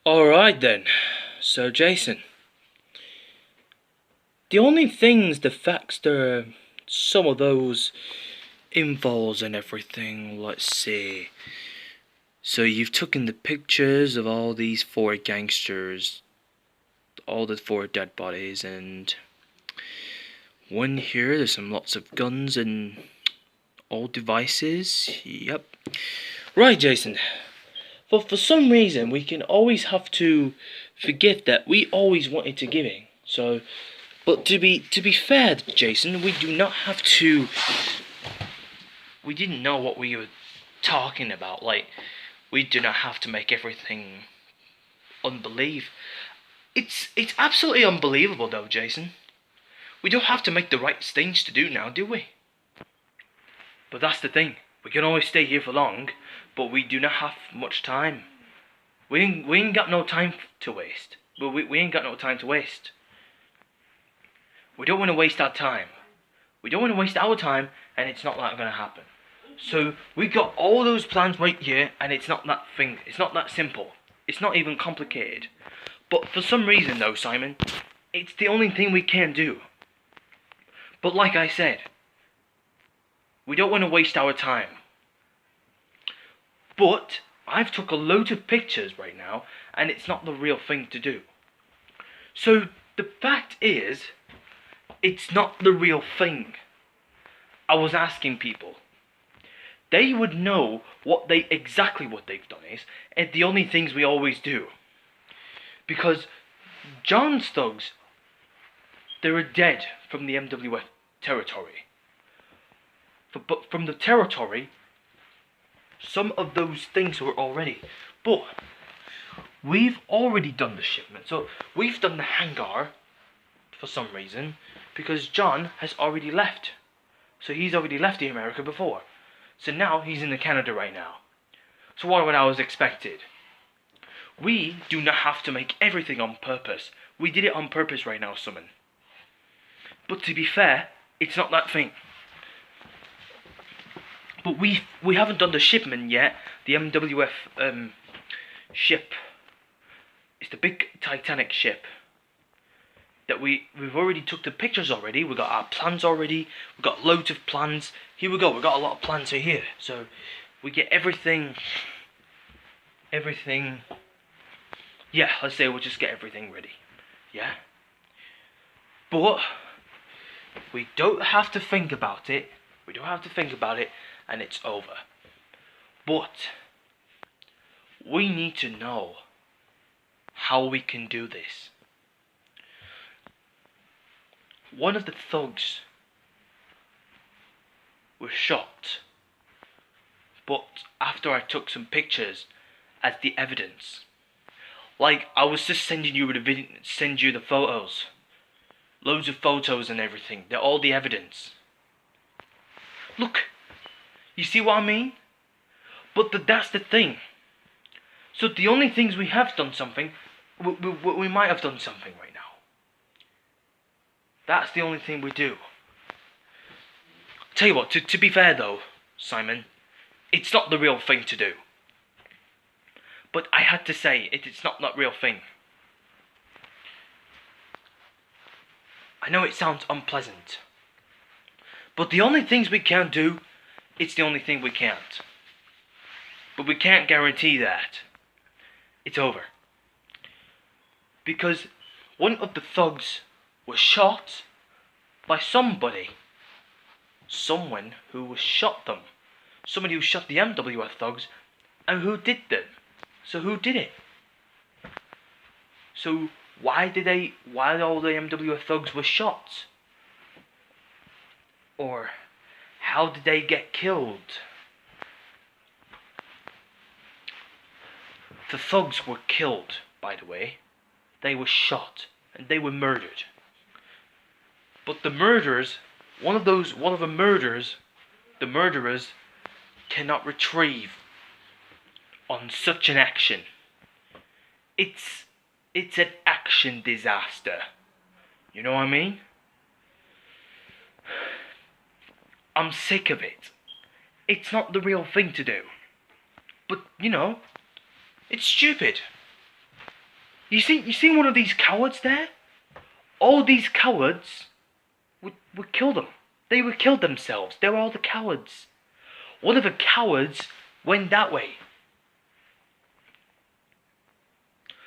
Alright then. So Jason, the only things the facts there, some of those involves and everything, let's see. So you've taken the pictures of all these four gangsters, all the four dead bodies, and one here, there's some lots of guns and old devices. Yep. Right, Jason. For some reason, we can always have to forget that we always wanted to give in. So, but to be fair, Jason, we do not have to. We didn't know what we were talking about. Like, we do not have to make everything unbelievable. It's absolutely unbelievable, though, Jason. We don't have to make the right things to do now, do we? But that's the thing. We can always stay here for long, but we do not have much time. We ain't got no time to waste. But we ain't got no time to waste. We don't want to waste our time. We don't want to waste our time, and it's not going to happen. So we got all those plans right here, and it's not that thing. It's not that simple. It's not even complicated. But for some reason, though, Simon, it's the only thing we can do. But like I said, we don't want to waste our time. But I've took a load of pictures right now, and it's not the real thing to do. So the fact is, it's not the real thing. I was asking people. They would know exactly what they've done is, and the only things we always do. Because John's thugs, they were dead from the MWF Territory. But from the Territory, some of those things were already. But we've already done the shipment. So we've done the hangar for some reason, because John has already left. So he's already left the America before. So now he's in the Canada right now. So what I was expected. We do not have to make everything on purpose. We did it on purpose right now, Summon. But to be fair, it's not that thing. But we haven't done the shipment yet. The MWF ship. It's the big Titanic ship. That we've already took the pictures already. We got our plans already. We got loads of plans. Here we go. We got a lot of plans here. So we get everything. Yeah, let's say we'll just get everything ready. Yeah. But we don't have to think about it. We don't have to think about it, and it's over. But we need to know how we can do this. One of the thugs was shot, but after I took some pictures as the evidence. Like, I was just sending you the photos. Loads of photos and everything. They're all the evidence. Look, you see what I mean? But that's the thing. So the only things we have done something, we might have done something right now. That's the only thing we do. Tell you what, to be fair though, Simon, it's not the real thing to do. But I had to say it's not that real thing. I know it sounds unpleasant. But the only things we can do, it's the only thing we can't. But we can't guarantee that. It's over. Because one of the thugs was shot by somebody. Someone who shot them. Somebody who shot the MWF thugs, and who did them. So who did it? So why all the MWF thugs were shot? Or how did they get killed? The thugs were killed, by the way. They were shot and they were murdered. But the murderers, the murderers cannot retrieve on such an action. It's an action disaster. You know what I mean? I'm sick of it. It's not the real thing to do. But, you know, it's stupid. You see one of these cowards there? All these cowards would kill them. They would kill themselves. They're all the cowards. One of the cowards went that way.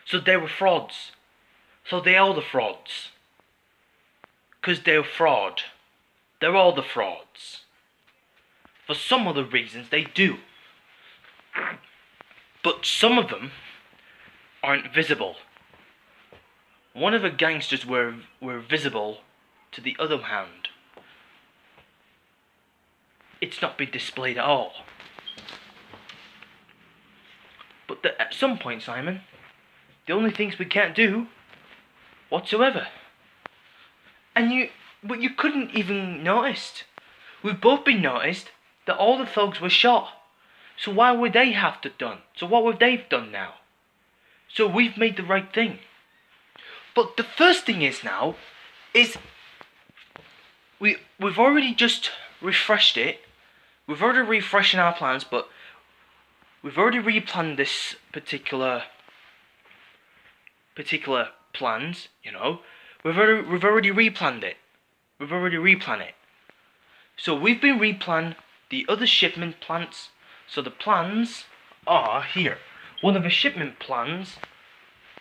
So they were frauds. So they are the frauds. Because they're fraud. They're all the frauds. For some other reasons they do. But some of them aren't visible. One of the gangsters were visible to the other hand. It's not been displayed at all. But at some point, Simon, the only things we can't do whatsoever. But you couldn't even notice. We've both been noticed that all the thugs were shot. So why would they have to done? So what would they've done now? So we've made the right thing. But the first thing is now, is we've already just refreshed it. We've already refreshed our plans, but we've already replanned this particular plans, you know. We've already replanned it. We've already replanned it. So we've been replan the other shipment plans. So the plans are here. One of the shipment plans,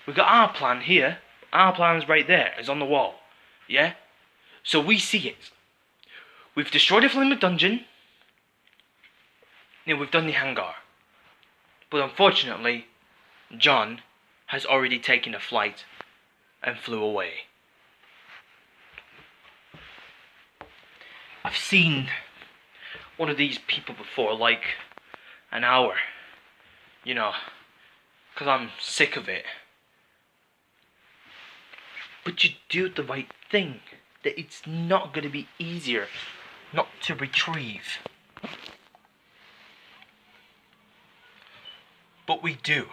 we've got our plan here. Our plan's right there. It's on the wall. Yeah? So we see it. We've destroyed the Flamer dungeon. Yeah, we've done the hangar. But unfortunately, John has already taken a flight and flew away. I've seen one of these people before, like an hour. You know, because I'm sick of it. But you do the right thing. That it's not going to be easier not to retrieve. But we do.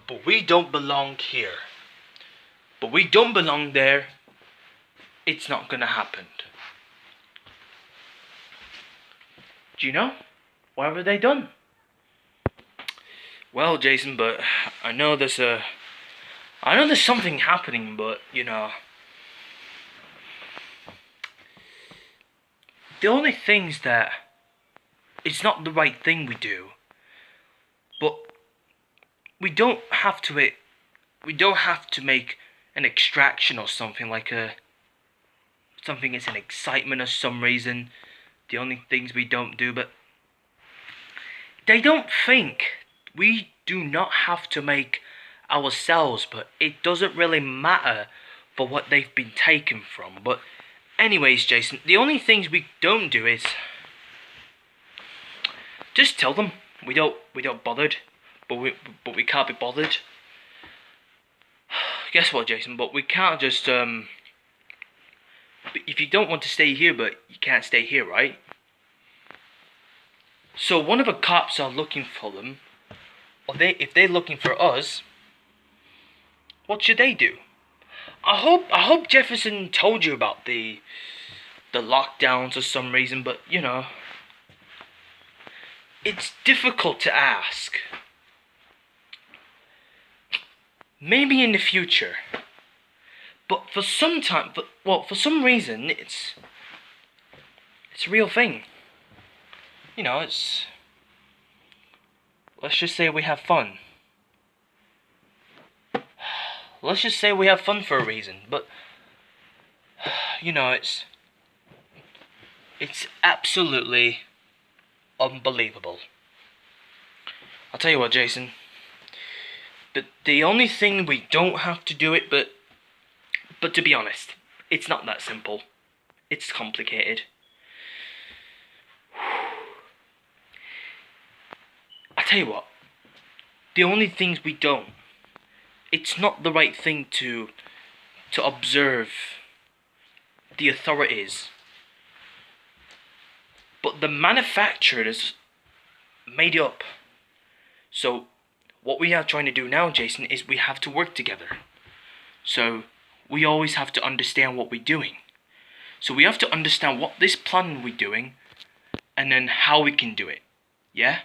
But we don't belong here. But we don't belong there. It's not going to happen. Do you know? What have they done? Well, Jason, but I know there's something happening, but, you know, the only things that it's not the right thing we do, but we don't have to make an extraction or something like something is an excitement or some reason. The only things we don't do, but they don't think we do not have to make ourselves, but it doesn't really matter for what they've been taken from. But anyways, Jason, the only things we don't do is just tell them we don't bothered, but we can't be bothered. Guess what, Jason? But we can't just if you don't want to stay here, but you can't stay here, right? So one of the cops are looking for them, or if they're looking for us, what should they do? I hope Jefferson told you about the lockdowns for some reason, but you know, it's difficult to ask. Maybe in the future. But for some reason, it's a real thing. You know, let's just say we have fun. Let's just say we have fun for a reason, but you know, it's absolutely unbelievable. I'll tell you what, Jason. But the only thing we don't have to do it, but to be honest, it's not that simple. It's complicated. I tell you what, the only things we don't, it's not the right thing to observe the authorities, but the manufacturers made it up. So what we are trying to do now, Jason, is we have to work together. So we always have to understand what we're doing. So we have to understand what this plan we're doing, and then how we can do it. Yeah?